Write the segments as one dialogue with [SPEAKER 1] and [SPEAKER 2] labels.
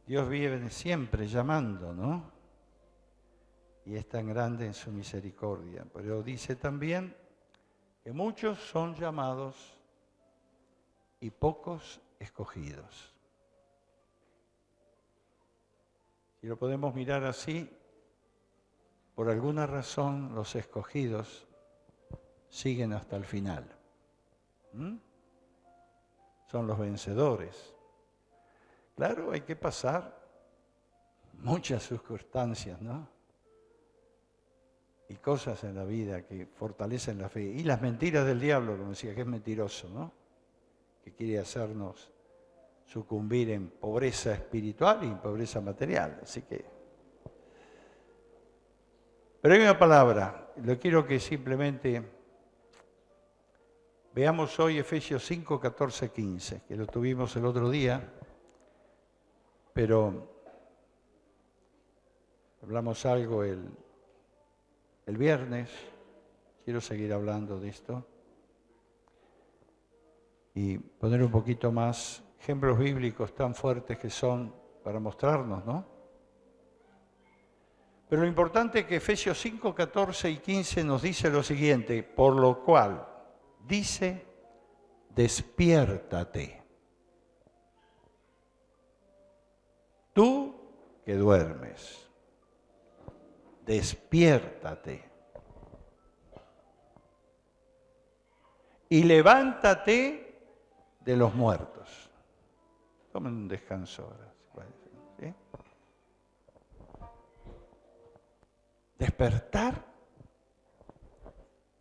[SPEAKER 1] Dios viene siempre llamando, ¿no? Y es tan grande en su misericordia. Pero dice también que muchos son llamados y pocos escogidos. Si lo podemos mirar así, por alguna razón los escogidos siguen hasta el final. Son los vencedores. Claro, hay que pasar muchas circunstancias, ¿no? Y cosas en la vida que fortalecen la fe. Y las mentiras del diablo, como decía, que es mentiroso, ¿no? Que quiere hacernos sucumbir en pobreza espiritual y en pobreza material. Así que... Pero hay una palabra, lo quiero que simplemente veamos hoy Efesios 5, 14, 15, que lo tuvimos el otro día, pero hablamos algo el viernes, quiero seguir hablando de esto y poner un poquito más ejemplos bíblicos tan fuertes que son para mostrarnos, ¿no? Pero lo importante es que Efesios 5, 14 y 15 nos dice lo siguiente, por lo cual dice, despiértate. Tú que duermes, despiértate. Y levántate de los muertos. Tomen un descanso ahora. ¿Sí? Despertar,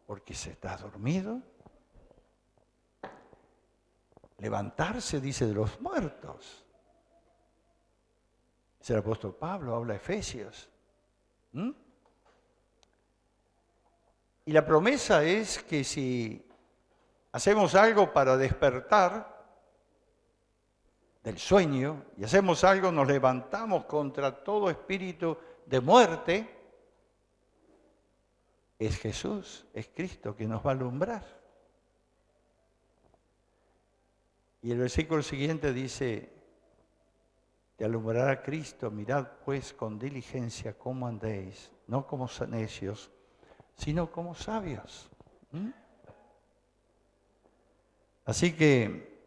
[SPEAKER 1] porque se está dormido. Levantarse, dice, de los muertos. Es el apóstol Pablo, habla a Efesios. Y la promesa es que si hacemos algo para despertar del sueño y hacemos algo, nos levantamos contra todo espíritu de muerte, es Jesús, es Cristo que nos va a alumbrar. Y el versículo siguiente dice, te alumbrará Cristo, mirad pues con diligencia cómo andéis, no como necios, sino como sabios. Así que,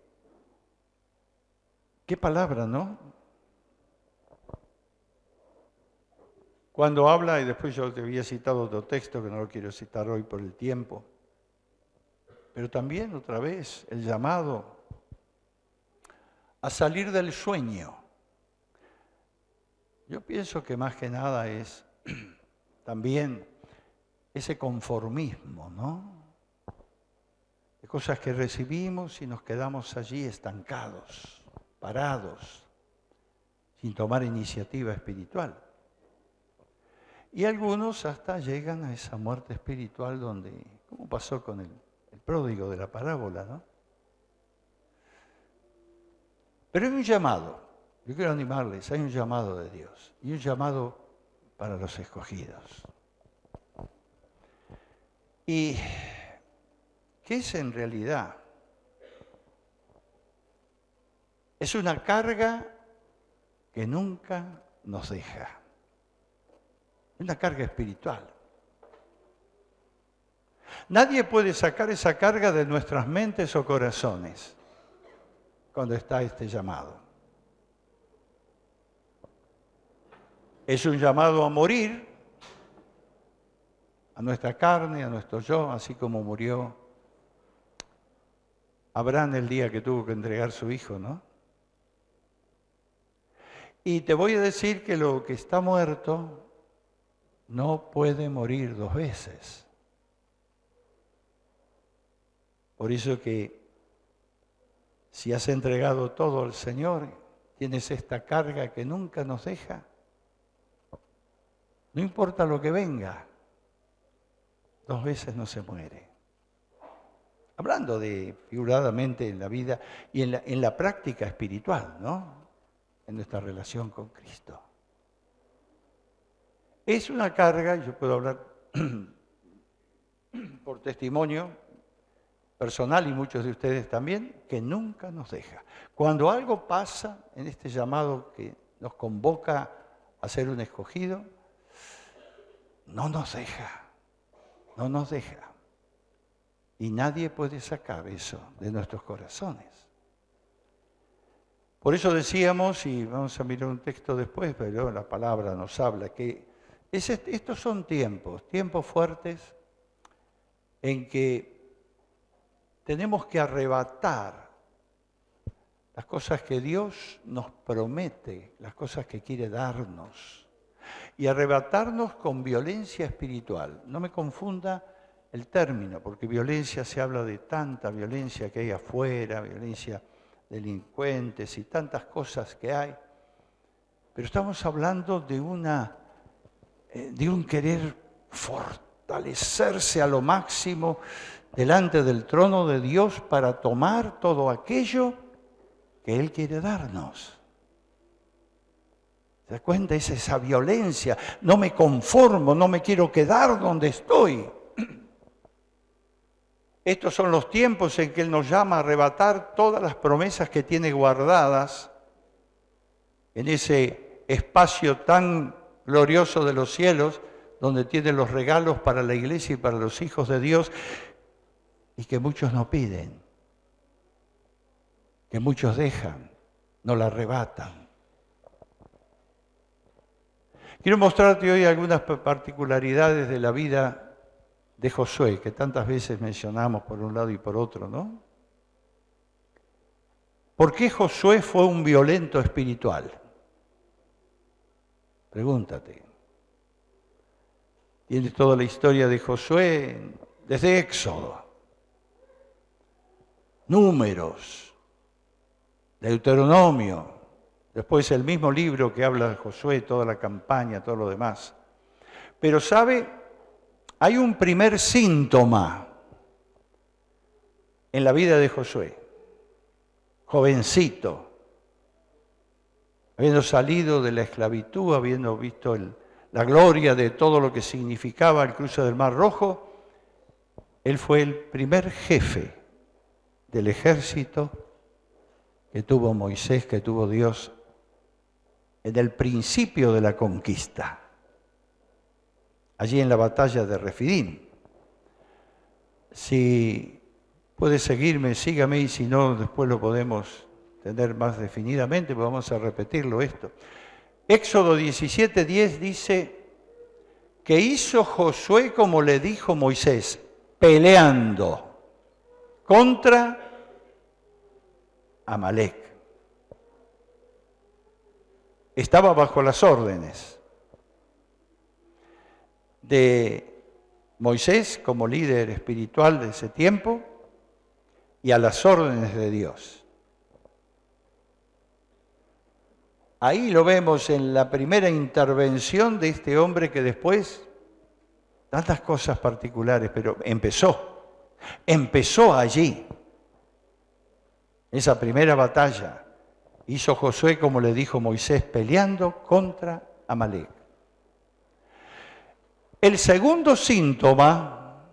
[SPEAKER 1] qué palabra, ¿no? Cuando habla, y después yo te había citado otro texto que no lo quiero citar hoy por el tiempo, pero también otra vez el llamado a salir del sueño. Yo pienso que más que nada es también ese conformismo, ¿no? De cosas que recibimos y nos quedamos allí estancados, parados, sin tomar iniciativa espiritual. Y algunos hasta llegan a esa muerte espiritual donde, como pasó con el pródigo de la parábola, ¿no? Pero hay un llamado, yo quiero animarles, hay un llamado de Dios y un llamado para los escogidos. ¿Y qué es en realidad? Es una carga que nunca nos deja. Es una carga espiritual. Nadie puede sacar esa carga de nuestras mentes o corazones cuando está este llamado. Es un llamado a morir a nuestra carne, a nuestro yo, así como murió Abraham el día que tuvo que entregar su hijo, ¿no? Y te voy a decir que lo que está muerto no puede morir dos veces. Por eso que si has entregado todo al Señor, tienes esta carga que nunca nos deja. No importa lo que venga, dos veces no se muere. Hablando de figuradamente en la vida y en la práctica espiritual, ¿no? En nuestra relación con Cristo. Es una carga, yo puedo hablar por testimonio personal y muchos de ustedes también, que nunca nos deja. Cuando algo pasa en este llamado que nos convoca a ser un escogido, no nos deja, no nos deja. Y nadie puede sacar eso de nuestros corazones. Por eso decíamos, y vamos a mirar un texto después, pero la palabra nos habla, que estos son tiempos fuertes en que tenemos que arrebatar las cosas que Dios nos promete, las cosas que quiere darnos, y arrebatarnos con violencia espiritual. No me confunda el término, porque violencia se habla de tanta violencia que hay afuera, violencia delincuentes y tantas cosas que hay, pero estamos hablando de un querer fortalecerse a lo máximo delante del trono de Dios para tomar todo aquello que Él quiere darnos. ¿Se da cuenta? Es esa violencia. No me conformo, no me quiero quedar donde estoy. Estos son los tiempos en que Él nos llama a arrebatar todas las promesas que tiene guardadas en ese espacio tan glorioso de los cielos, donde tiene los regalos para la iglesia y para los hijos de Dios, y que muchos no piden, que muchos dejan, no la arrebatan. Quiero mostrarte hoy algunas particularidades de la vida de Josué, que tantas veces mencionamos por un lado y por otro, ¿no? ¿Por qué Josué fue un violento espiritual? Pregúntate. Tienes toda la historia de Josué desde Éxodo, Números, Deuteronomio, después el mismo libro que habla de Josué, toda la campaña, todo lo demás. Pero ¿sabe? Hay un primer síntoma en la vida de Josué, jovencito, habiendo salido de la esclavitud, habiendo visto la gloria de todo lo que significaba el cruce del Mar Rojo, él fue el primer jefe del ejército que tuvo Moisés, que tuvo Dios en el principio de la conquista. Allí en la batalla de Refidim. Si puede seguirme, sígame, y si no, después lo podemos tener más definidamente, pues vamos a repetirlo esto. Éxodo 17:10 dice que hizo Josué como le dijo Moisés, peleando contra Amalec. Estaba bajo las órdenes de Moisés como líder espiritual de ese tiempo y a las órdenes de Dios. Ahí lo vemos en la primera intervención de este hombre que después, tantas cosas particulares, pero empezó allí, esa primera batalla. Hizo Josué como le dijo Moisés, peleando contra Amalec. El segundo síntoma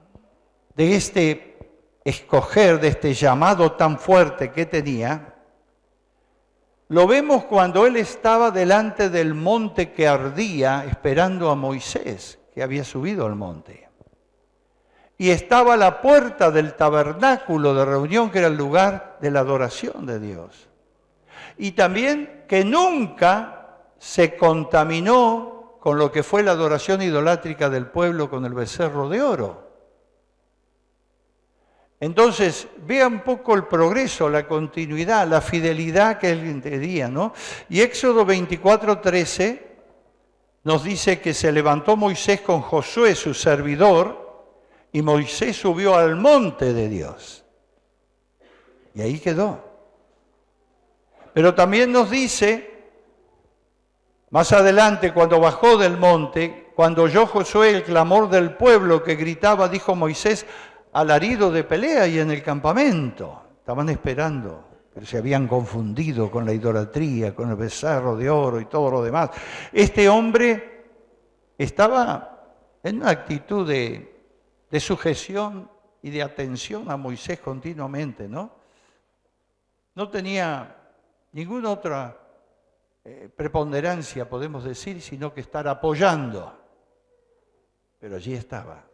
[SPEAKER 1] de este escoger, de este llamado tan fuerte que tenía, lo vemos cuando él estaba delante del monte que ardía, esperando a Moisés, que había subido al monte. Y estaba a la puerta del tabernáculo de reunión, que era el lugar de la adoración de Dios. Y también que nunca se contaminó con lo que fue la adoración idolátrica del pueblo con el becerro de oro. Entonces, vea un poco el progreso, la continuidad, la fidelidad que él tenía, ¿no? Y Éxodo 24:13 nos dice que se levantó Moisés con Josué, su servidor, y Moisés subió al monte de Dios. Y ahí quedó. Pero también nos dice, más adelante, cuando bajó del monte, cuando oyó Josué el clamor del pueblo que gritaba, dijo Moisés, alarido de pelea y en el campamento. Estaban esperando, pero se habían confundido con la idolatría, con el becerro de oro y todo lo demás. Este hombre estaba en una actitud de sujeción y de atención a Moisés continuamente, ¿no? No tenía ninguna otra preponderancia, podemos decir, sino que estar apoyando. Pero allí estaba.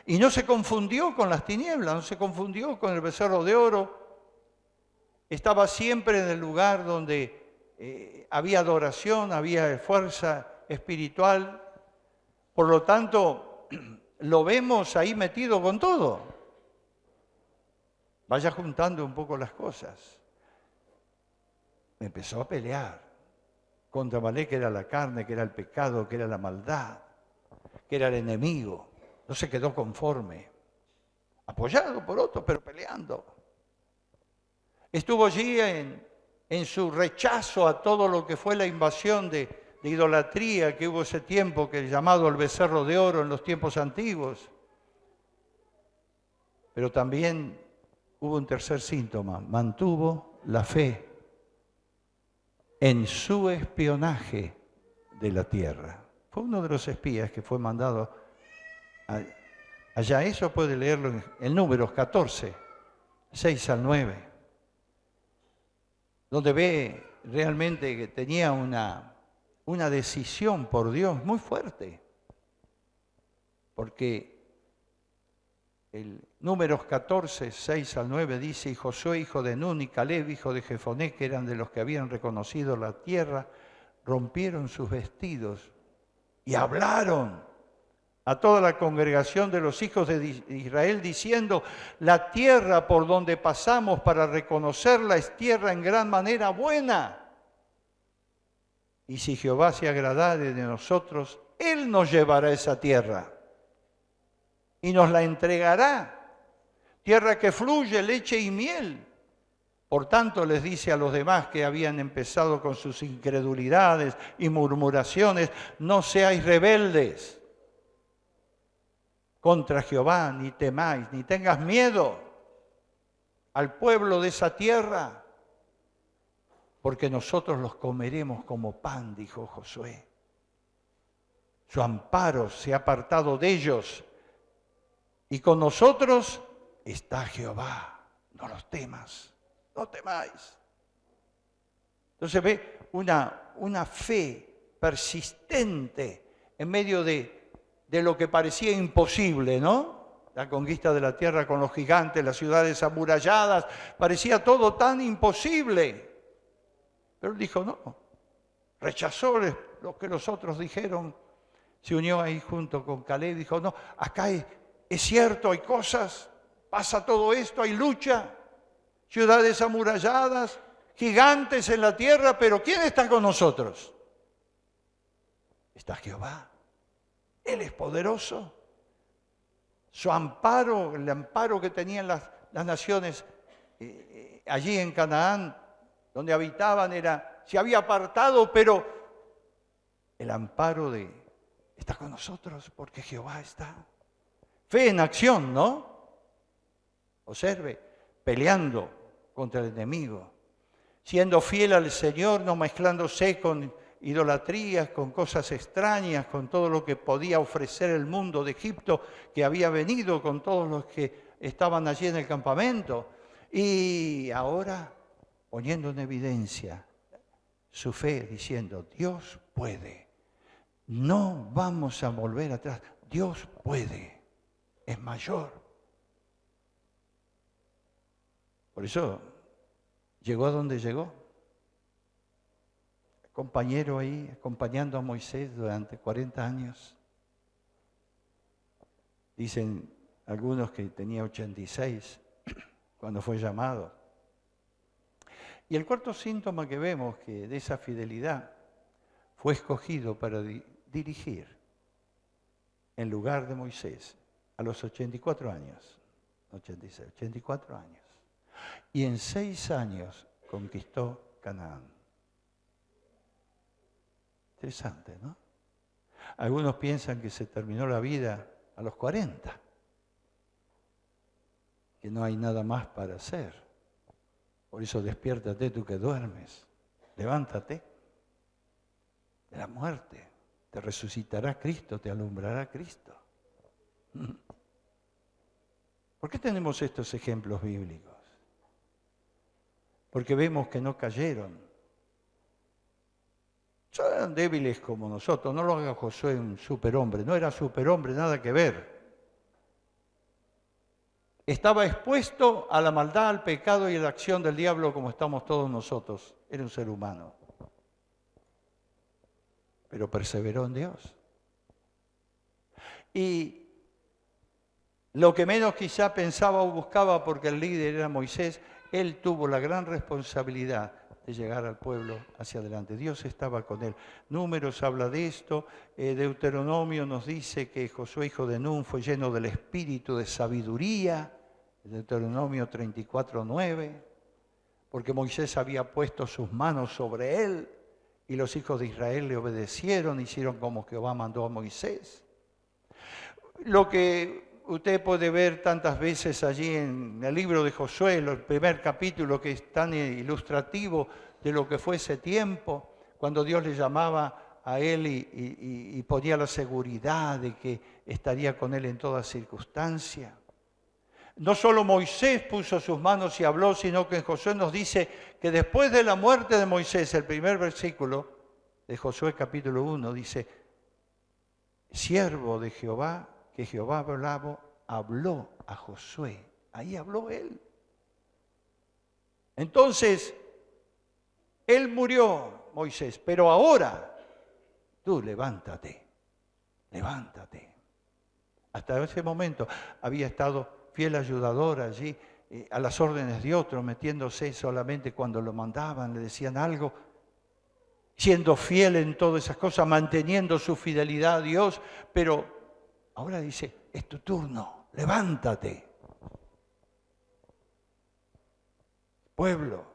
[SPEAKER 1] Y no se confundió con las tinieblas, no se confundió con el becerro de oro. Estaba siempre en el lugar donde había adoración, había fuerza espiritual. Por lo tanto, lo vemos ahí metido con todo. Vaya juntando un poco las cosas. Empezó a pelear contra Amalek, que era la carne, que era el pecado, que era la maldad, que era el enemigo. No se quedó conforme, apoyado por otros, pero peleando. Estuvo allí en su rechazo a todo lo que fue la invasión de idolatría que hubo ese tiempo, que es llamado el becerro de oro en los tiempos antiguos. Pero también hubo un tercer síntoma: mantuvo la fe en su espionaje de la tierra. Fue uno de los espías que fue mandado allá. Eso puede leerlo en Números 14, 6 al 9, donde ve realmente que tenía una decisión por Dios muy fuerte. Porque el Números 14, 6 al 9 dice: y Josué, hijo de Nun, y Caleb, hijo de Jefoné, que eran de los que habían reconocido la tierra, rompieron sus vestidos y hablaron a toda la congregación de los hijos de Israel, diciendo: la tierra por donde pasamos para reconocerla es tierra en gran manera buena. Y si Jehová se agradare de nosotros, Él nos llevará a esa tierra y nos la entregará, tierra que fluye leche y miel. Por tanto, les dice a los demás que habían empezado con sus incredulidades y murmuraciones: no seáis rebeldes contra Jehová, ni temáis, ni tengas miedo al pueblo de esa tierra, porque nosotros los comeremos como pan, dijo Josué. Su amparo se ha apartado de ellos, y con nosotros está Jehová. No los temas, no temáis. Entonces ve una fe persistente en medio de lo que parecía imposible, ¿no? La conquista de la tierra con los gigantes, las ciudades amuralladas, parecía todo tan imposible. Pero él dijo no, rechazó lo que los otros dijeron, se unió ahí junto con Caleb, dijo: no, acá es cierto, hay cosas, pasa todo esto, hay lucha, ciudades amuralladas, gigantes en la tierra, pero ¿quién está con nosotros? Está Jehová. Él es poderoso. Su amparo, el amparo que tenían las naciones allí en Canaán, donde habitaban, se había apartado, pero el amparo está con nosotros porque Jehová está. Fe en acción, ¿no? Observe, peleando contra el enemigo, siendo fiel al Señor, no mezclándose con idolatrías, con cosas extrañas, con todo lo que podía ofrecer el mundo de Egipto, que había venido con todos los que estaban allí en el campamento. Y ahora poniendo en evidencia su fe, diciendo: Dios puede, no vamos a volver atrás, Dios puede, es mayor. Por eso llegó a donde llegó. Compañero ahí, acompañando a Moisés durante 40 años. Dicen algunos que tenía 86 cuando fue llamado. Y el cuarto síntoma que vemos, que de esa fidelidad, fue escogido para dirigir en lugar de Moisés a los 84 años, 86, 84 años. Y en 6 años conquistó Canaán. Interesante, ¿no? Algunos piensan que se terminó la vida a los 40, que no hay nada más para hacer. Por eso despiértate tú que duermes, levántate de la muerte, te resucitará Cristo, te alumbrará Cristo. ¿Por qué tenemos estos ejemplos bíblicos? Porque vemos que no cayeron, Son débiles como nosotros. No lo haga Josué un superhombre. No era superhombre, nada que ver. Estaba expuesto a la maldad, al pecado y a la acción del diablo como estamos todos nosotros. Era un ser humano. Pero perseveró en Dios. Y lo que menos quizá pensaba o buscaba, porque el líder era Moisés, él tuvo la gran responsabilidad de llegar al pueblo hacia adelante. Dios estaba con él. Números habla de esto. Deuteronomio nos dice que Josué, hijo de Nun, fue lleno del espíritu de sabiduría. Deuteronomio 34:9. Porque Moisés había puesto sus manos sobre él y los hijos de Israel le obedecieron, hicieron como Jehová mandó a Moisés. Lo que usted puede ver tantas veces allí en el libro de Josué, el primer capítulo, que es tan ilustrativo de lo que fue ese tiempo, cuando Dios le llamaba a él y ponía la seguridad de que estaría con él en toda circunstancia. No solo Moisés puso sus manos y habló, sino que Josué nos dice que después de la muerte de Moisés, el primer versículo de Josué capítulo 1 dice, siervo de Jehová, que Jehová habló a Josué. Ahí habló él. Entonces, él murió, Moisés, pero ahora tú levántate, levántate. Hasta ese momento había estado fiel ayudador allí, a las órdenes de otro, metiéndose solamente cuando lo mandaban, le decían algo, siendo fiel en todas esas cosas, manteniendo su fidelidad a Dios, pero ahora dice, es tu turno, levántate. Pueblo,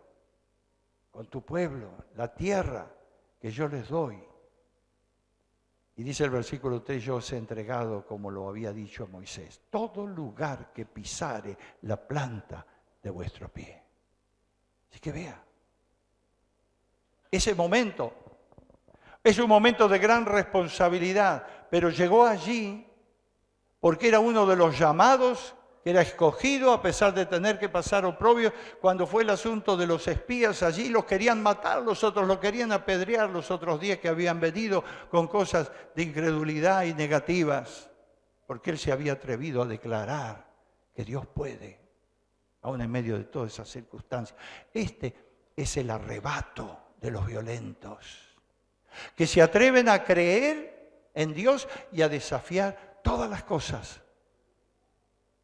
[SPEAKER 1] con tu pueblo, la tierra que yo les doy. Y dice el versículo 3, yo os he entregado, como lo había dicho a Moisés, todo lugar que pisare la planta de vuestro pie. Así que vea, ese momento es un momento de gran responsabilidad, pero llegó allí porque era uno de los llamados, que era escogido a pesar de tener que pasar oprobio. Cuando fue el asunto de los espías allí, los querían matar, los otros los querían apedrear, los otros 10 que habían venido con cosas de incredulidad y negativas, porque él se había atrevido a declarar que Dios puede, aún en medio de todas esas circunstancias. Este es el arrebato de los violentos, que se atreven a creer en Dios y a desafiar todas las cosas.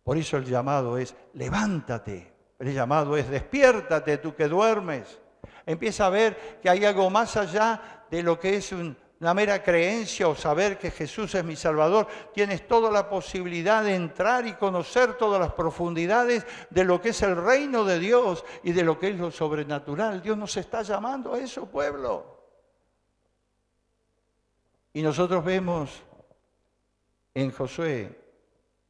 [SPEAKER 1] Por eso el llamado es, levántate. El llamado es, despiértate tú que duermes. Empieza a ver que hay algo más allá de lo que es una mera creencia o saber que Jesús es mi Salvador. Tienes toda la posibilidad de entrar y conocer todas las profundidades de lo que es el reino de Dios y de lo que es lo sobrenatural. Dios nos está llamando a eso, pueblo. Y nosotros vemos en Josué,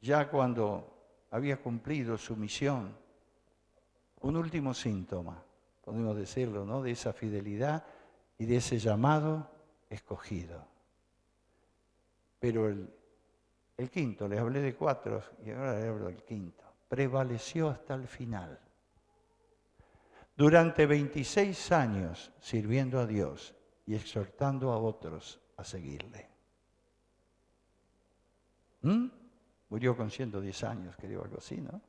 [SPEAKER 1] ya cuando había cumplido su misión, un último síntoma, podemos decirlo, ¿no?, de esa fidelidad y de ese llamado escogido. Pero el quinto, les hablé de 4 y ahora les hablo del quinto, prevaleció hasta el final. Durante 26 años sirviendo a Dios y exhortando a otros a seguirle. Murió con 110 años, creo, algo así, ¿no?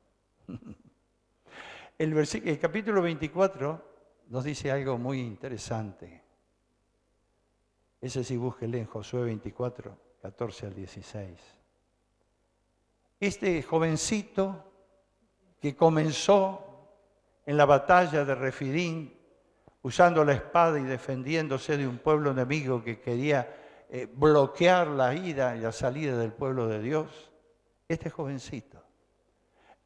[SPEAKER 1] El capítulo 24 nos dice algo muy interesante. Ese sí, búsquenle en Josué 24, 14 al 16. Este jovencito que comenzó en la batalla de Refidín, usando la espada y defendiéndose de un pueblo enemigo que quería bloquear la ida y la salida del pueblo de Dios, este jovencito,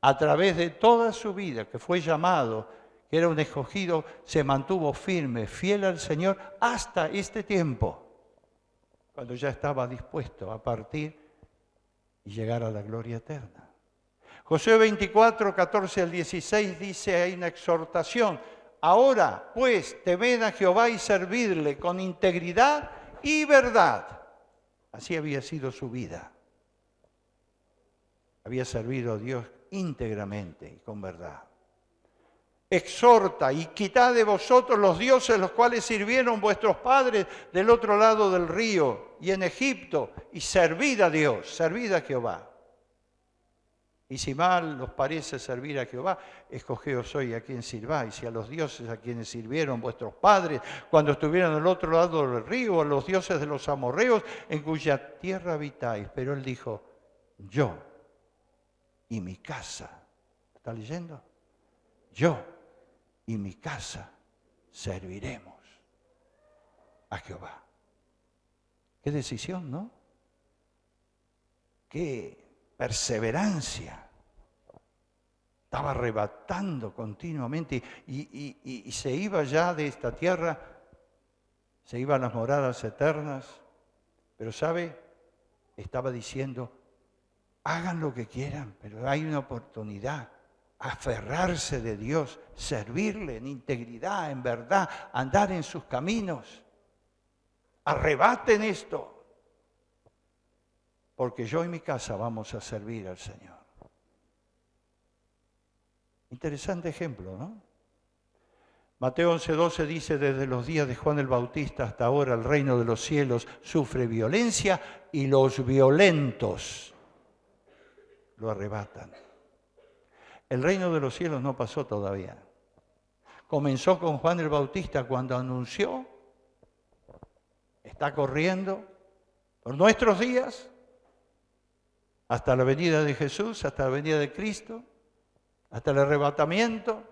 [SPEAKER 1] a través de toda su vida, que fue llamado, que era un escogido, se mantuvo firme, fiel al Señor, hasta este tiempo, cuando ya estaba dispuesto a partir y llegar a la gloria eterna. Josué 24, 14 al 16 dice, hay una exhortación. Ahora, pues, temed a Jehová y servidle con integridad y verdad. Así había sido su vida. Había servido a Dios íntegramente y con verdad. exhorta y quitad de vosotros los dioses los cuales sirvieron vuestros padres del otro lado del río y en Egipto, y servid a Dios, servid a Jehová. Y si mal os parece servir a Jehová, escogeos hoy a quien sirváis, y a los dioses a quienes sirvieron vuestros padres cuando estuvieron al otro lado del río, a los dioses de los amorreos en cuya tierra habitáis. Pero él dijo, yo y mi casa, ¿está leyendo? Yo y mi casa serviremos a Jehová. Qué decisión, ¿no? Qué perseverancia. Estaba arrebatando continuamente y se iba ya de esta tierra, se iba a las moradas eternas, pero ¿sabe? Estaba diciendo, hagan lo que quieran, pero hay una oportunidad, aferrarse de Dios, servirle en integridad, en verdad, andar en sus caminos. Arrebaten esto, porque yo y mi casa vamos a servir al Señor. Interesante ejemplo, ¿no? Mateo 11:12 dice, desde los días de Juan el Bautista hasta ahora el reino de los cielos sufre violencia y los violentos lo arrebatan. El reino de los cielos no pasó todavía. Comenzó con Juan el Bautista cuando anunció, está corriendo por nuestros días, hasta la venida de Jesús, hasta la venida de Cristo, hasta el arrebatamiento.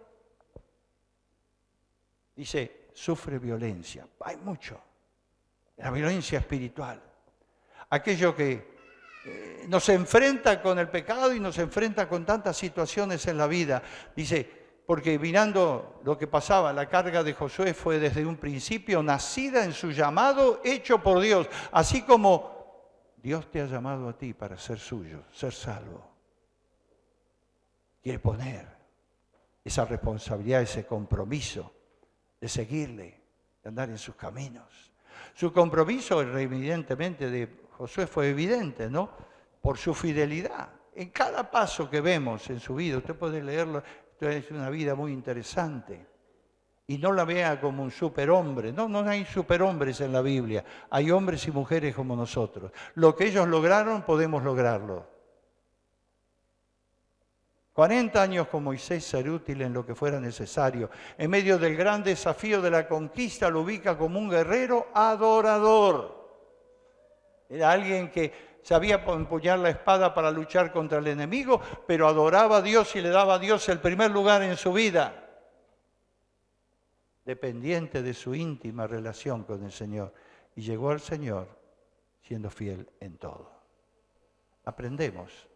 [SPEAKER 1] Dice, sufre violencia. Hay mucho. La violencia espiritual. Aquello que nos enfrenta con el pecado y nos enfrenta con tantas situaciones en la vida. Dice, porque mirando lo que pasaba, la carga de Josué fue desde un principio nacida en su llamado hecho por Dios. Así como Dios te ha llamado a ti para ser suyo, ser salvo. Quiere poner esa responsabilidad, ese compromiso de seguirle, de andar en sus caminos. Su compromiso, evidentemente, de Josué fue evidente, ¿no? Por su fidelidad. En cada paso que vemos en su vida, usted puede leerlo, es una vida muy interesante. Y no la vea como un superhombre. No, no hay superhombres en la Biblia. Hay hombres y mujeres como nosotros. Lo que ellos lograron, podemos lograrlo. 40 años con Moisés, ser útil en lo que fuera necesario. En medio del gran desafío de la conquista, lo ubica como un guerrero adorador. Era alguien que sabía empuñar la espada para luchar contra el enemigo, pero adoraba a Dios y le daba a Dios el primer lugar en su vida. Dependiente de su íntima relación con el Señor. Y llegó al Señor siendo fiel en todo. Aprendemos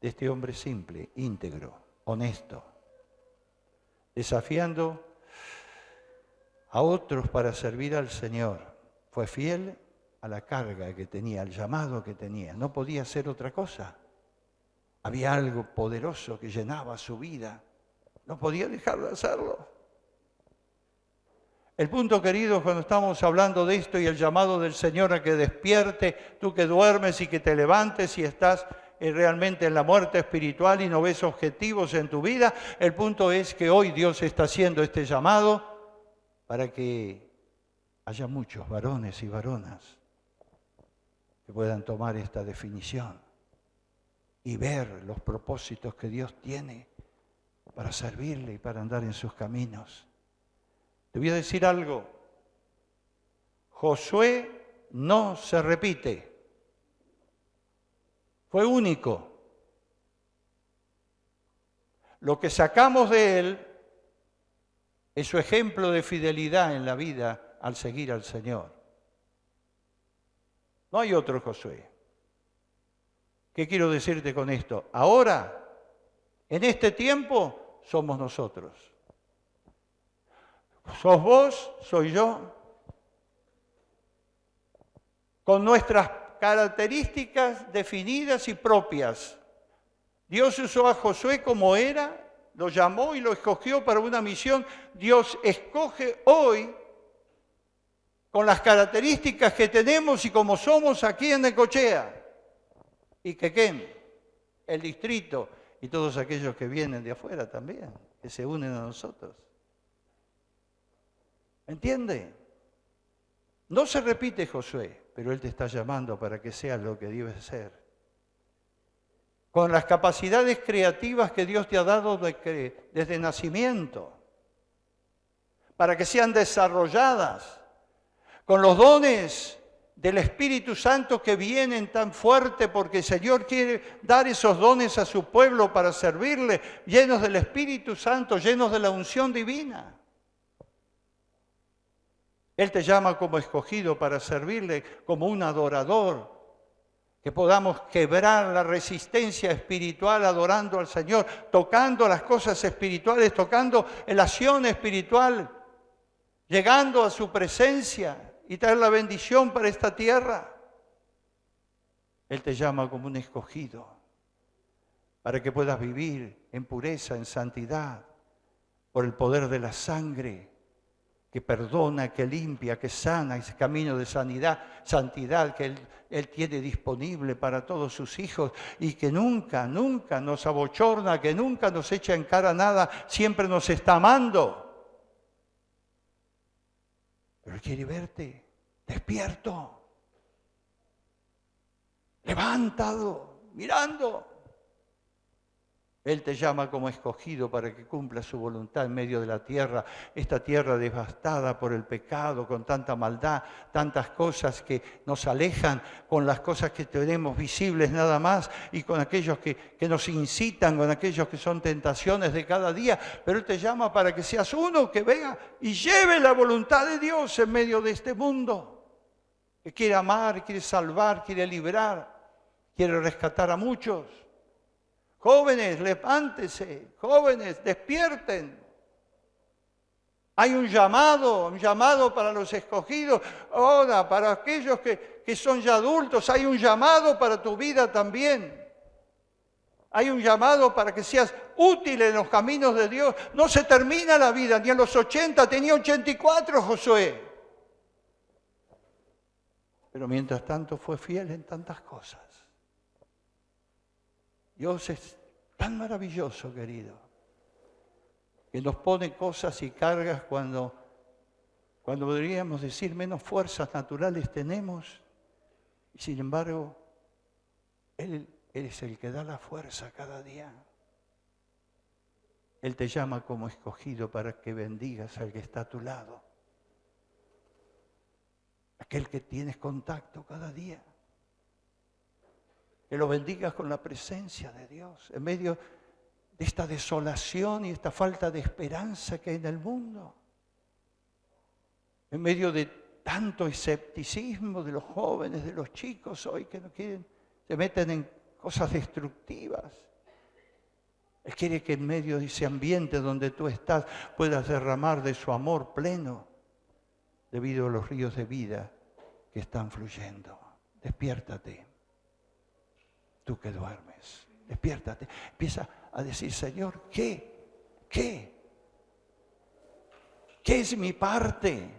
[SPEAKER 1] de este hombre simple, íntegro, honesto, desafiando a otros para servir al Señor. Fue fiel a la carga que tenía, al llamado que tenía. No podía hacer otra cosa. Había algo poderoso que llenaba su vida. No podía dejar de hacerlo. El punto, querido, cuando estamos hablando de esto y el llamado del Señor a que despierte, tú que duermes y que te levantes y estás realmente en la muerte espiritual y no ves objetivos en tu vida, el punto es que hoy Dios está haciendo este llamado para que haya muchos varones y varonas que puedan tomar esta definición y ver los propósitos que Dios tiene para servirle y para andar en sus caminos. Te voy a decir algo. Josué no se repite. Fue único. Lo que sacamos de él es su ejemplo de fidelidad en la vida al seguir al Señor. No hay otro Josué. ¿Qué quiero decirte con esto? Ahora, en este tiempo, somos nosotros. Sos vos, soy yo. Con nuestras características definidas y propias. Dios usó a Josué como era, lo llamó y lo escogió para una misión. Dios escoge hoy con las características que tenemos y como somos aquí en Necochea, Iquequén, el distrito, y todos aquellos que vienen de afuera también, que se unen a nosotros. ¿Entiende? No se repite Josué, pero Él te está llamando para que seas lo que debes ser. Con las capacidades creativas que Dios te ha dado desde nacimiento, para que sean desarrolladas, con los dones del Espíritu Santo que vienen tan fuerte, porque el Señor quiere dar esos dones a su pueblo para servirle, llenos del Espíritu Santo, llenos de la unción divina. Él te llama como escogido para servirle, como un adorador, que podamos quebrar la resistencia espiritual adorando al Señor, tocando las cosas espirituales, tocando la acción espiritual, llegando a su presencia y traer la bendición para esta tierra. Él te llama como un escogido para que puedas vivir en pureza, en santidad, por el poder de la sangre que perdona, que limpia, que sana, ese camino de santidad que Él tiene disponible para todos sus hijos y que nunca nos abochorna, que nunca nos echa en cara nada, siempre nos está amando. Pero Él quiere verte despierto, levantado, mirando. Él te llama como escogido para que cumpla su voluntad en medio de la tierra, esta tierra devastada por el pecado, con tanta maldad, tantas cosas que nos alejan, con las cosas que tenemos visibles nada más y con aquellos que nos incitan, con aquellos que son tentaciones de cada día. Pero Él te llama para que seas uno que venga y lleve la voluntad de Dios en medio de este mundo, que quiere amar, quiere salvar, quiere librar, quiere rescatar a muchos. Jóvenes, levántense, jóvenes, despierten. Hay un llamado para los escogidos. Ahora, para aquellos que son ya adultos, hay un llamado para tu vida también. Hay un llamado para que seas útil en los caminos de Dios. No se termina la vida, ni a los 80, tenía 84 Josué. Pero mientras tanto fue fiel en tantas cosas. Dios es tan maravilloso, querido, que nos pone cosas y cargas cuando deberíamos decir menos fuerzas naturales tenemos, y sin embargo, Él es el que da la fuerza cada día. Él te llama como escogido para que bendigas al que está a tu lado, aquel que tienes contacto cada día. Que lo bendigas con la presencia de Dios en medio de esta desolación y esta falta de esperanza que hay en el mundo. En medio de tanto escepticismo de los jóvenes, de los chicos hoy que no quieren, se meten en cosas destructivas. Él quiere que en medio de ese ambiente donde tú estás puedas derramar de su amor pleno debido a los ríos de vida que están fluyendo. Despiértate. Tú que duermes, despiértate. Empieza a decir, Señor, ¿qué es mi parte?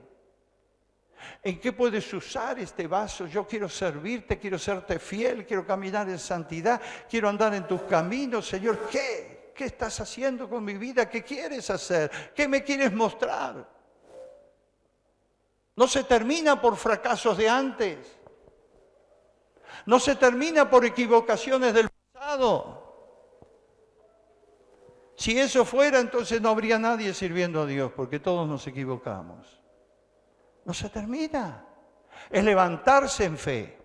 [SPEAKER 1] ¿En qué puedes usar este vaso? Yo quiero servirte, quiero serte fiel, quiero caminar en santidad, quiero andar en tus caminos, Señor. ¿Qué estás haciendo con mi vida? ¿Qué quieres hacer? ¿Qué me quieres mostrar? No se termina por fracasos de antes. No se termina por equivocaciones del pasado. Si eso fuera, entonces no habría nadie sirviendo a Dios, porque todos nos equivocamos. No se termina. Es levantarse en fe.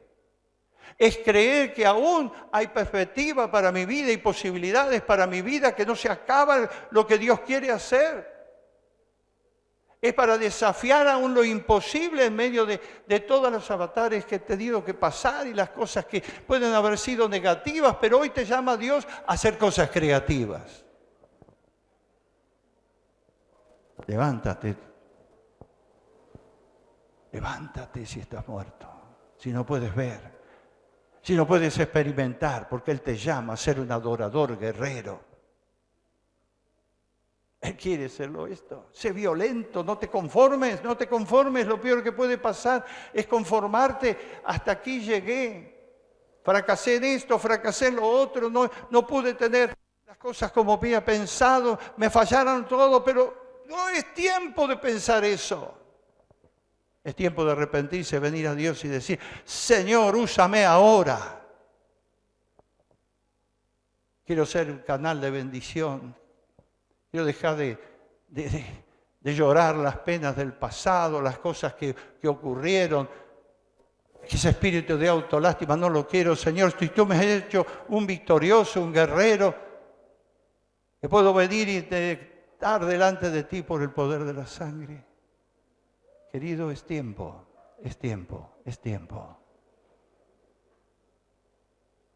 [SPEAKER 1] Es creer que aún hay perspectiva para mi vida y posibilidades para mi vida, que no se acaba lo que Dios quiere hacer. Es para desafiar aún lo imposible en medio de todos los avatares que he tenido que pasar y las cosas que pueden haber sido negativas, pero hoy te llama Dios a hacer cosas creativas. Levántate. Levántate si estás muerto, si no puedes ver, si no puedes experimentar, porque Él te llama a ser un adorador guerrero. Él quiere serlo esto. Sé violento, no te conformes, lo peor que puede pasar es conformarte. Hasta aquí llegué, fracasé en esto, fracasé en lo otro, no pude tener las cosas como había pensado, me fallaron todo, pero no es tiempo de pensar eso. Es tiempo de arrepentirse, venir a Dios y decir, Señor, úsame ahora. Quiero ser un canal de bendición. Quiero dejar de llorar las penas del pasado, las cosas que ocurrieron. Ese espíritu de autolástima no lo quiero, Señor. Si tú me has hecho un victorioso, un guerrero, que puedo venir y estar delante de ti por el poder de la sangre. Querido, es tiempo, es tiempo, es tiempo.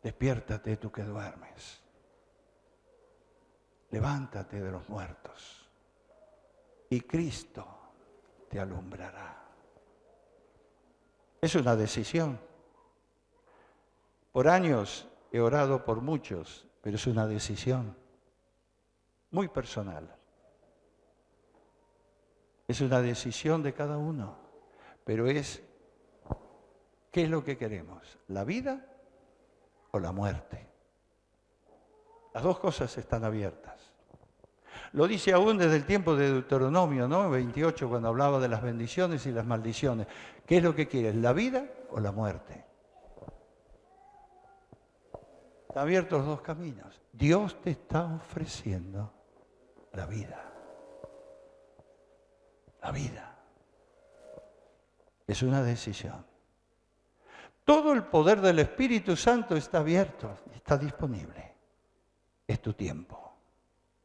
[SPEAKER 1] Despiértate tú que duermes. Levántate de los muertos y Cristo te alumbrará. Es una decisión. Por años he orado por muchos, pero es una decisión muy personal. Es una decisión de cada uno, pero es, ¿qué es lo que queremos? ¿La vida o la muerte? Las dos cosas están abiertas. Lo dice aún desde el tiempo de Deuteronomio, ¿no? 28, cuando hablaba de las bendiciones y las maldiciones. ¿Qué es lo que quieres? ¿La vida o la muerte? Están abiertos los dos caminos. Dios te está ofreciendo la vida. La vida. Es una decisión. Todo el poder del Espíritu Santo está abierto, está disponible. Es tu tiempo.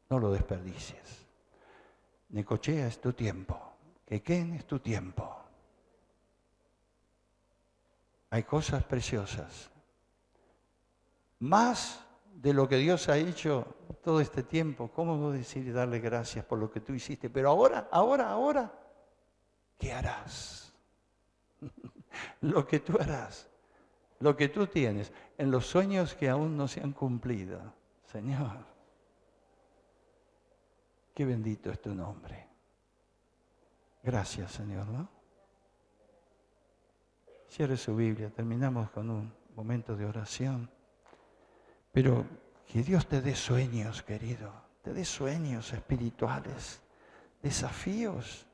[SPEAKER 1] No lo desperdicies. Necochea es tu tiempo. Quequén es tu tiempo. Hay cosas preciosas. Más de lo que Dios ha hecho todo este tiempo. ¿Cómo no decir y darle gracias por lo que tú hiciste? Pero ahora, ¿qué harás? Lo que tú harás, lo que tú tienes, en los sueños que aún no se han cumplido. Señor, qué bendito es tu nombre. Gracias, Señor, ¿no? Cierre su Biblia, terminamos con un momento de oración. Pero que Dios te dé sueños, querido, te dé sueños espirituales, desafíos.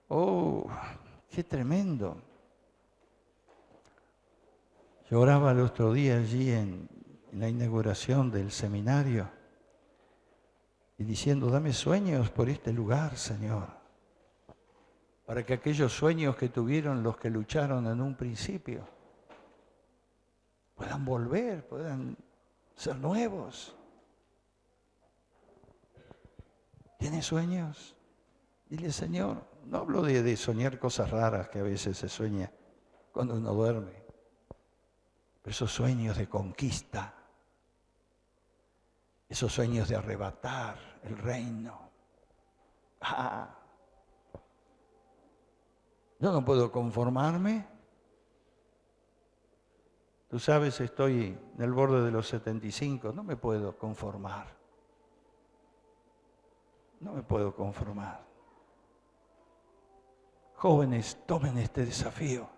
[SPEAKER 1] Oh, qué tremendo. Yo oraba el otro día allí en la inauguración del seminario y diciendo, dame sueños por este lugar, Señor, para que aquellos sueños que tuvieron los que lucharon en un principio puedan volver, puedan ser nuevos. ¿Tienes sueños? Dile, Señor, no hablo de soñar cosas raras que a veces se sueña cuando uno duerme, pero esos sueños de conquista, esos sueños de arrebatar el reino. Yo no puedo conformarme. Tú sabes, estoy en el borde de los 75, no me puedo conformar. No me puedo conformar. Jóvenes, tomen este desafío.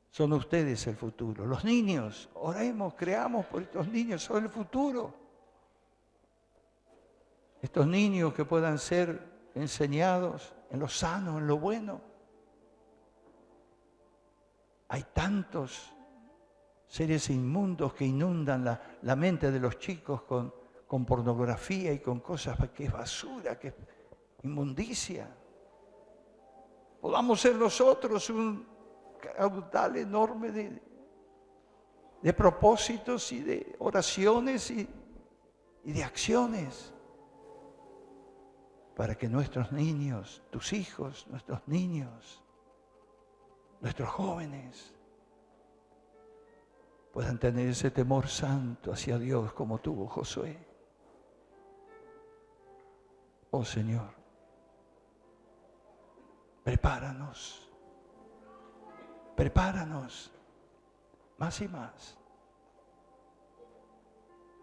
[SPEAKER 1] Son ustedes el futuro. Los niños, oremos, creamos por estos niños, son el futuro. Estos niños que puedan ser enseñados en lo sano, en lo bueno. Hay tantos seres inmundos que inundan la mente de los chicos con pornografía y con cosas que es basura, que es inmundicia. Podamos ser nosotros un caudal enorme de propósitos y de oraciones y de acciones para que nuestros niños, tus hijos, nuestros niños, nuestros jóvenes puedan tener ese temor santo hacia Dios como tuvo Josué. Oh Señor, prepáranos más y más.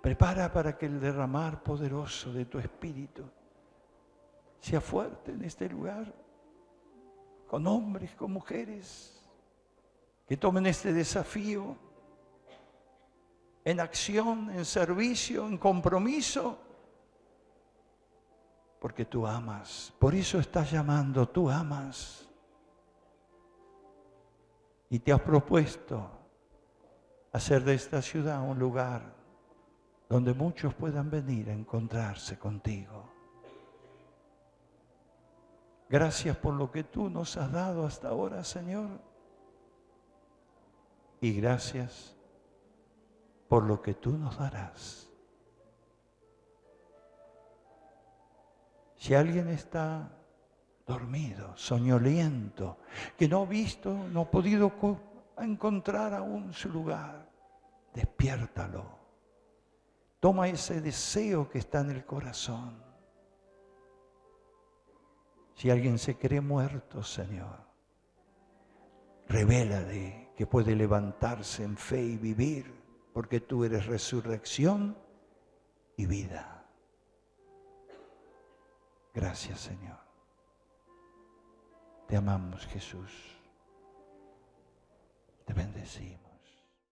[SPEAKER 1] Prepara para que el derramar poderoso de tu Espíritu sea fuerte en este lugar, con hombres, con mujeres, que tomen este desafío en acción, en servicio, en compromiso, porque tú amas. Por eso estás llamando, tú amas. Y te has propuesto hacer de esta ciudad un lugar donde muchos puedan venir a encontrarse contigo. Gracias por lo que tú nos has dado hasta ahora, Señor. Y gracias por lo que tú nos darás. Si alguien está dormido, soñoliento, que no ha visto, no ha podido encontrar aún su lugar, despiértalo. Toma ese deseo que está en el corazón. Si alguien se cree muerto, Señor, revélale que puede levantarse en fe y vivir, porque tú eres resurrección y vida. Gracias, Señor. Te amamos, Jesús. Te bendecimos.